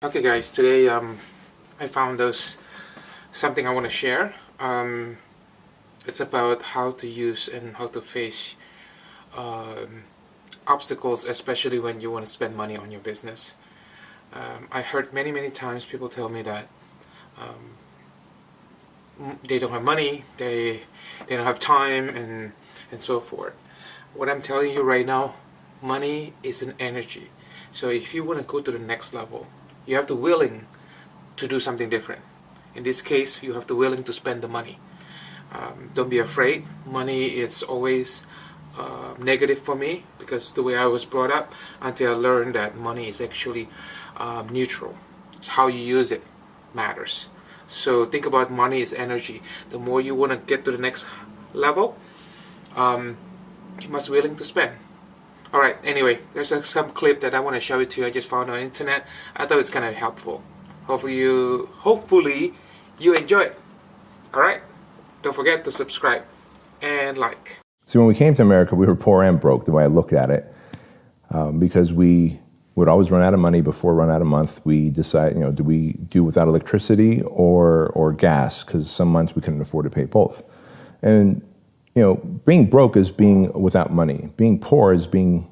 Okay, guys. Today, I found something I want to share. It's about how to use and how to face um, obstacles, especially when you want to spend money on your business. I heard many times people tell me that they don't have money, they don't have time, and so forth. What I'm telling you right now, money is an energy. So if you want to go to the next level, you have to willing to do something different. In this case, you have to willing to spend the money. Don't be afraid. Money is always negative for me because the way I was brought up, until I learned that money is actually neutral. It's how you use it matters. So think about money as energy. The more you want to get to the next level, you must be willing to spend. Alright, anyway, there's some clip that I want to show it to you. I just found on the internet. I thought it's kind of helpful. Hopefully you enjoy it. Alright? Don't forget to subscribe and like. See, when we came to America, we were poor and broke, the way I looked at it, because we would always run out of money before run out of month. We decided, do we do without electricity or gas? Because some months we couldn't afford to pay both. And, being broke is being without money. Being poor is being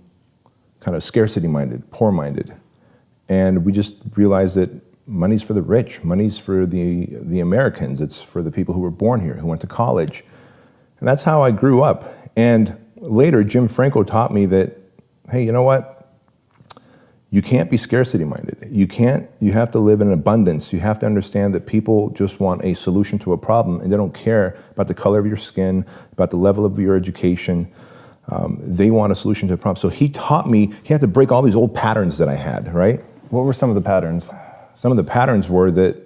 kind of scarcity-minded, poor-minded. And we just realized that money's for the rich. Money's for the Americans. It's for the people who were born here, who went to college. And that's how I grew up. And later, Jim Franco taught me that, hey, you know what? You can't be scarcity-minded. You have to live in abundance. You have to understand that people just want a solution to a problem, and they don't care about the color of your skin, about the level of your education. They want a solution to a problem. So he taught me, he had to break all these old patterns that I had, right? What were some of the patterns? Some of the patterns were that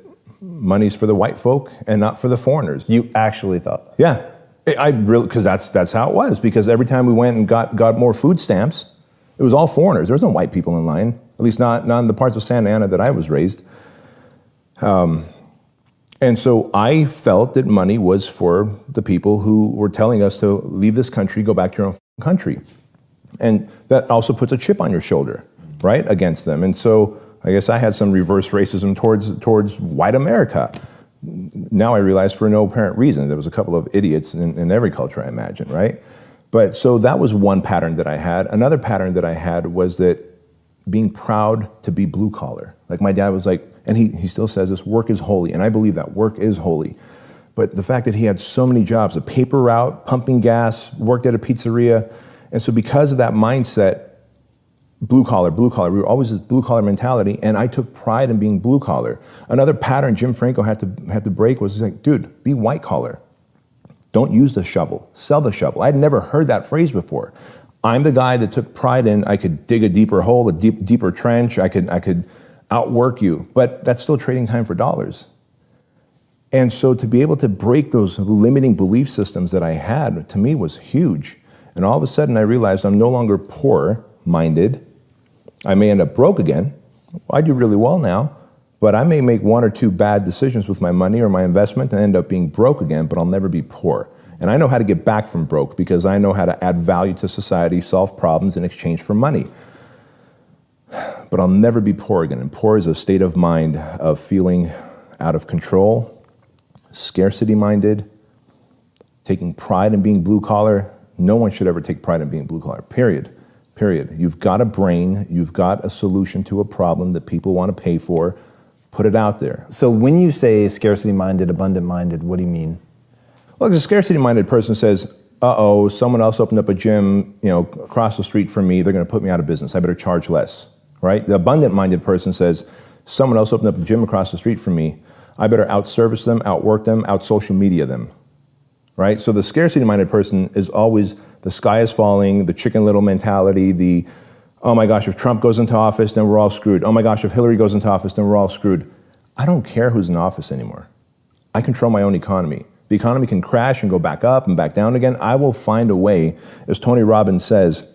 money's for the white folk and not for the foreigners. You actually thought? Yeah. I really, because that's how it was. Because every time we went and got more food stamps, it was all foreigners. There was no white people in line, at least not in the parts of Santa Ana that I was raised. And so I felt that money was for the people who were telling us to leave this country, go back to your own country. And that also puts a chip on your shoulder, right, against them. And so I guess I had some reverse racism towards white America. Now I realize for no apparent reason. There was a couple of idiots in every culture, I imagine, right? But so that was one pattern that I had. Another pattern that I had was that being proud to be blue collar. Like my dad was like, and he still says this, work is holy. And I believe that work is holy. But the fact that he had so many jobs, a paper route, pumping gas, worked at a pizzeria. And so because of that mindset, blue collar, we were always this blue collar mentality, and I took pride in being blue collar. Another pattern Jim Franco had to break was like, dude, be white collar. Don't use the shovel, sell the shovel. I'd never heard that phrase before. I'm the guy that took pride in, I could dig a deeper hole, a deeper trench, I could outwork you, but that's still trading time for dollars. And so to be able to break those limiting belief systems that I had, to me, was huge. And all of a sudden I realized I'm no longer poor-minded. I may end up broke again. I do really well now, but I may make one or two bad decisions with my money or my investment and end up being broke again, but I'll never be poor. And I know how to get back from broke because I know how to add value to society, solve problems in exchange for money. But I'll never be poor again. And poor is a state of mind of feeling out of control, scarcity-minded, taking pride in being blue collar. No one should ever take pride in being blue collar, period. You've got a brain, you've got a solution to a problem that people want to pay for. Put it out there. So when you say scarcity-minded, abundant-minded, what do you mean? Well, a scarcity-minded person says, someone else opened up a gym, across the street from me, they're going to put me out of business. I better charge less, right? The abundant-minded person says, someone else opened up a gym across the street from me. I better out-service them, outwork them, out-social media them, right? So the scarcity-minded person is always the sky is falling, the Chicken Little mentality, oh my gosh, if Trump goes into office, then we're all screwed. Oh my gosh, if Hillary goes into office, then we're all screwed. I don't care who's in office anymore. I control my own economy. The economy can crash and go back up and back down again. I will find a way. As Tony Robbins says,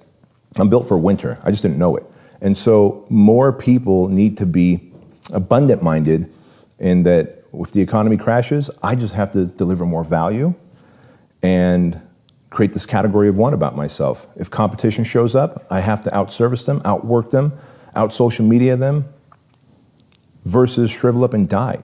I'm built for winter. I just didn't know it. And so more people need to be abundant-minded in that if the economy crashes, I just have to deliver more value and create this category of one about myself. If competition shows up, I have to out-service them, outwork them, out-social media them, versus shrivel up and die.